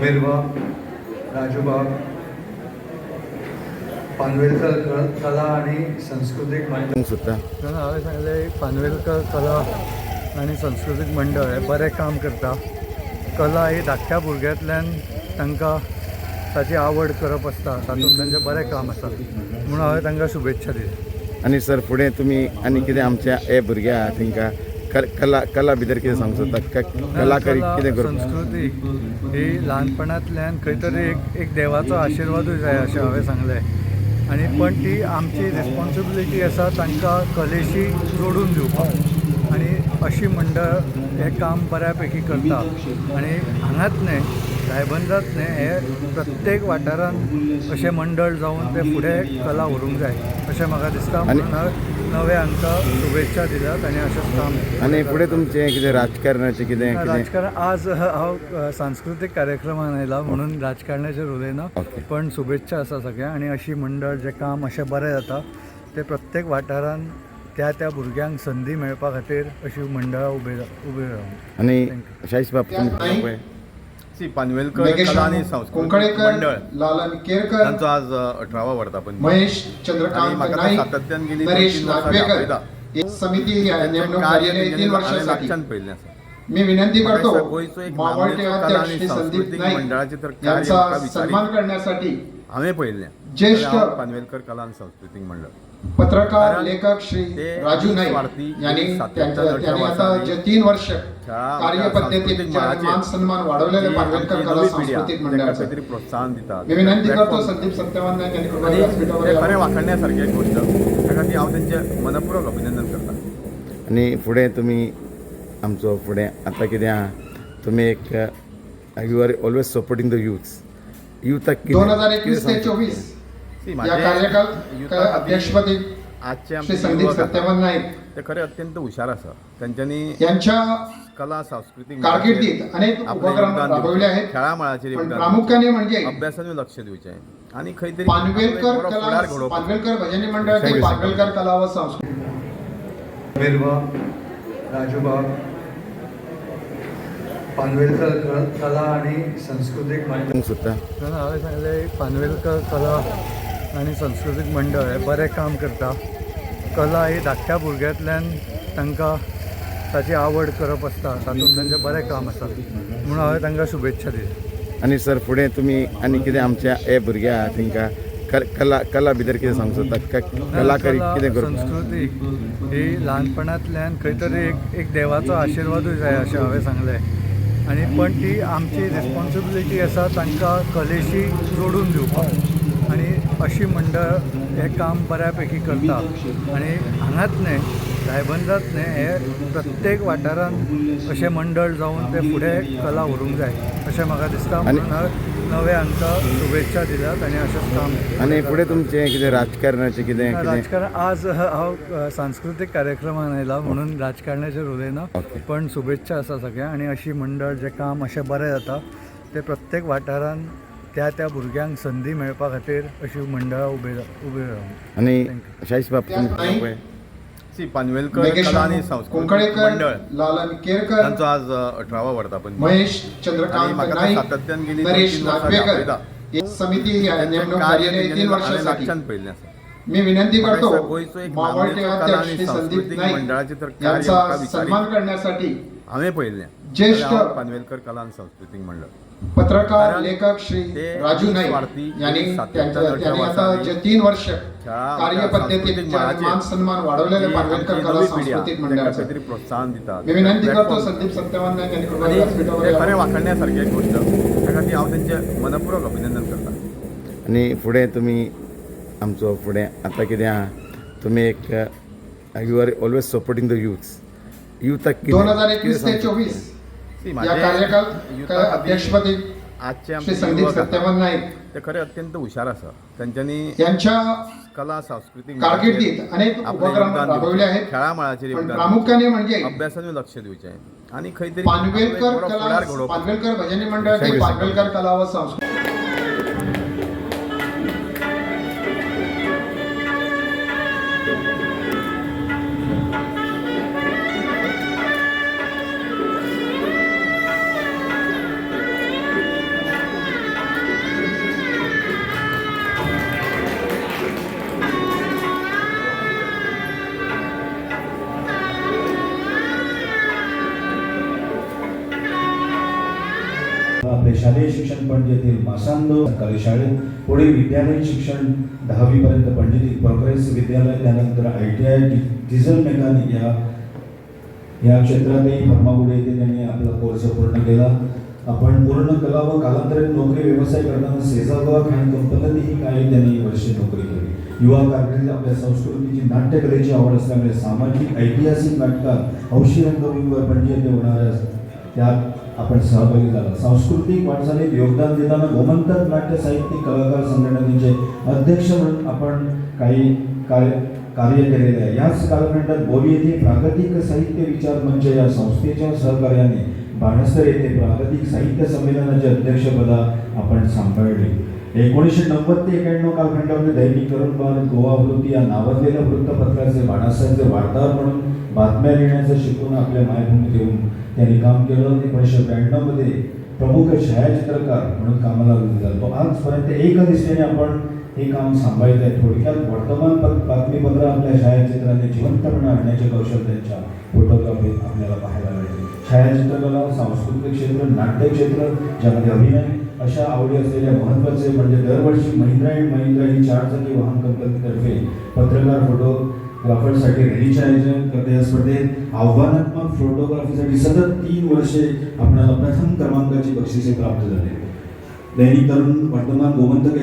समीरबाग, राजूबाग, पानवेलकर कला आणि सांस्कृतिक मंडळ सुद्धा हांवें सांगलें पानवेलकर कला आणि सांस्कृतिक मंडळ हे बरें काम करता. कला ही धाकट्या भुरग्यांतल्यान तांकां ताची आवड करप आसता, तातूंत तांचें बरें काम आसा म्हणून हांवें तांकां शुभेच्छा दिल्या. आणि सर फुडें तुमी आनी कितें आमच्या हे भुरग्या तांकां कला भितर कितें सांगूंक सोदता? कलाकारी कितें करप? संस्कृती ही ल्हानपणांतल्यान खंय तरी एक देवाचो आशिर्वादूय जाय अशें हांवें सांगलें. आणि पण ती आमची रिस्पॉन्सिबिलिटी आसा तांकां कलेशी जोडून दिवपाक. आणि अशी मंडळ हे काम बऱ्यापैकी करता. आणि हांगाच न्हय, गायबंदात न्हय, हे प्रत्येक वाठारांत अशें मंडळ जावन ते फुडें कला व्हरूंक जाय अशें म्हाका दिसता. म्हणून हांवें नवे हांकां शुभेच्छा दिल्यात आनी अशेंच काम. आनी फुडें तुमचें कितें राजकारणाचें कितें? राजकारण आज हांव सांस्कृतिक कार्यक्रमान आयला म्हणून राजकारणाचेर उलयना, पण शुभेच्छा आसा सगळ्यांक. आनी अशी मंडळ जें काम अशें बरें जाता ते प्रत्येक वाठारांत त्या भुरग्यांक संदी मेळपा खातीर अशी मंडळां उबे रावूंक. आनी शाहीस बाब तुमी पानवेलकर कला आणि सांस्कृतिक मंडळ त्यांचं आज 18वा वर्धापन. महेश चंद्रकांत नाईक, सातत्यान गेली नरेश नागवेकर समिती नेमणूक कार्यालय 3 वर्षांसाठी मी विनंती करतो मावळते अध्यक्ष श्री संदीप नाईक यांचा सन्मान करण्यासाठी हांवें पळयल्लें ज्येष्ठ पानवेलकर कला आणि सांस्कृतिक मंडळ पत्रकार लेखक श्री राजू नाईक यांनी आता जे 3 वर्ष कार्यपद्धतीत मान सन्मान वाढवलेले पानवेलकर कला सांस्कृतिक मंडळाचे प्रोत्साहन दितात. मी विनंती करतो संदीप सत्यवान नाईक यांनी कृपया व्यासपीठावर खरें वाखाणण्यासारखी एक गोष्ट, त्या खातीर हांव तेंचें मनपूर्वक अभिनंदन करता. आनी फुडें तुमी आमचो फुडें आतां कितें आहा तुमी एक you are always supporting the युथाक 2021 ते 24 या कार्यकाल अध्यक्षपदी श्री संदीप सत्यवान नाईक ते खरे अत्यंत हुशार आसा. त्यांच्यानी यांच्या कला सांस्कृतिक कारकिर्दीत अनेक उपक्रम राबवले आहेत. खेळा मळाचेर प्रामुख्याने म्हणजे अभ्यासाने लक्ष दिवचें आणि खंय तरी पानवेलकर कला, पानवेलकर भजनी मंडळ ते पानवेलकर कला व संस्कृती. समीरबाग, राजूबाग, पानवेलकर कला आणि सांस्कृतिक मंडळ सुद्धा हांवें सांगलें पानवेलकर कला आणि सांस्कृतिक मंडळ हे बरें काम करता. कला ही धाकट्या भुरग्यांतल्यान तांकां ताची आवड करप आसता, तातूंत तांचें बरें काम आसा म्हणून हांवें तांकां शुभेच्छा दिल्या. आनी सर फुडें तुमी आनी कितें आमच्या हे भुरग्या तांकां कला भितर कितें सांगूंक सोदता? कलाकारी कितें करप? संस्कृती ही ल्हानपणांतल्यान खंय तरी एक देवाचो आशिर्वादूय जाय अशें हांवें सांगलें. आणि पण ती आमची रिस्पॉन्सिबिलिटी आसा तांकां कलेशी जोडून दिवपाक. आणि अशी मंडळ हे काम बऱ्यापैकी करता. आणि हांगाच न्हय, गायबंदात न्हय, हे प्रत्येक वाठारांत अशें मंडळ जावन ते फुडें कला व्हरूंक जाय अशें म्हाका दिसता. म्हणून हांवें नवे हांकां शुभेच्छा दिल्यात आनी अशेंच काम. आनी फुडें तुमचें कितें राजकारणाचें कितें? राजकारण आज हांव सांस्कृतिक कार्यक्रमान आयला म्हणून राजकारणाचेर उलयना, पण शुभेच्छा आसा सगळ्यांक. आनी अशी मंडळ जें काम अशें बरें जाता ते प्रत्येक वाठारांत त्या भुरग्यांक संदी मेळपा खातीर अशी मंडळां उबे रावूंक. आनी शाहीस बाब तुमी पानवेलकर कला आणि सांस्कृतिक मंडळ त्यांचं आज 18वा वर्धापन. महेश चंद्रकांत नाईक, सातत्यान गेली नरेश नागवेकर समिती नेमणूक कार्यालय 3 वर्षांसाठी मी विनंती करतो मावळते अध्यक्ष श्री संदीप नाईक यांचा सन्मान करण्यासाठी हांवें पळयल्लें ज्येष्ठ पानवेलकर कला आणि सांस्कृतिक मंडळ पत्रकार लेखक श्री राजू नाईक यांनी आता जे 3 वर्ष कार्यपद्धतीत मान सन्मान वाढवलेले पानवेलकर कला सांस्कृतिक मंडळाचे प्रोत्साहन दितात. मी विनंती करतो संदीप सत्यवान नाईक यांनी कृपया व्यासपीठावर खरें वाखाणण्यासारखी एक गोष्ट, त्या खातीर हांव तेंचें मनपूर्वक अभिनंदन करता. आनी फुडें तुमी आमचो फुडें आतां कितें आहा तुमी एक you are always supporting the युथाक 2021 ते 24 या कार्यकाल अध्यक्षपदी श्री संदीप सत्यवान नाईक ते खरे अत्यंत हुशार आसा. त्यांच्यानी यांच्या कला सांस्कृतिक कारकिर्दीत अनेक उपक्रम राबवले आहेत. खेळा मळाचेर प्रामुख्याने म्हणजे अभ्यासाने लक्ष दिवचें आणि खंय तरी पानवेलकर कला, पानवेलकर भजनी मंडळ ते पानवेलकर कला व संस्कृती. आपले शालेय शिक्षण पणजीतील मासांदो सरकारी शाळेत, पुढे विद्यालयीन शिक्षण 10वी पर्यंत पणजीतील प्रोग्रेस विद्यालय, त्यानंतर ITI डिझेल मेकॅनिक या क्षेत्रातही फर्मागुडी येथे त्यांनी आपला कोर्स पूर्ण केला. आपण पूर्ण कला व कालांतरित नोकरी व्यवसाय करताना सेजागोवा खान कंपनीतही काही त्यांनी वर्षे नोकरी केली. युवा कारकिर्दीत आपल्या संस्कृतीची नाट्यकलेची आवड असल्यामुळे सामाजिक ऐतिहासिक नाटकात हौशी रंगभूमीवर पणजी येथे होणाऱ्या त्यात आपण सहभागी झाला. सांस्कृतिक वाटचालीत योगदान देताना गोमंतक नाट्य साहित्यिक कलाकार संघटनेचे अध्यक्ष म्हणून आपण काही कार्य केलेले आहे. याच कालखंडात बोरी येथे प्रागतिक साहित्य विचार मंच या संस्थेच्या सहकार्याने बाणस्तर येथे प्रागतिक साहित्य संमेलनाचे अध्यक्षपदा आपण सांभाळले. 1990 ते 91 कालखंडामध्ये दैनिक तरुण भारत, गोवा वृत्ती या नावाजलेल्या वृत्तपत्राचे बाणासाहेबचे वार्ताहर म्हणून बातम्या लिहिण्याचं शिकून आपल्या मायभूमीत येऊन त्यांनी काम केलं. 1992 मध्ये प्रमुख छायाचित्रकार म्हणून कामाला रुजू तो आजपर्यंत एका दिशेने आपण हे काम सांभाळत आहे. थोडक्यात वर्तमान बातमीपत्र आपल्या छायाचित्राने जिवंतपणा आणण्याचे कौशल त्यांच्या फोटोग्राफीत आपल्याला पाहायला मिळते. छायाचित्रकला, सांस्कृतिक क्षेत्र, नाट्य क्षेत्र, ज्यामध्ये अभिनय अशा आवडी असलेल्या महत्त्वाचे म्हणजे दरवर्षी महिंद्रा अँड महिंद्रा ही 4 चाकी वाहन कंपनीतर्फे पत्रकार फोटोग्राफरसाठी रॅलीचे आयोजन करते. या स्पर्धेत आव्हानात्मक फोटोग्राफीसाठी सतत 3 वर्षे आपल्याला प्रथम क्रमांकाची बक्षिसे प्राप्त झाली. दैनिक तरुण, वर्तमान, गोमंतक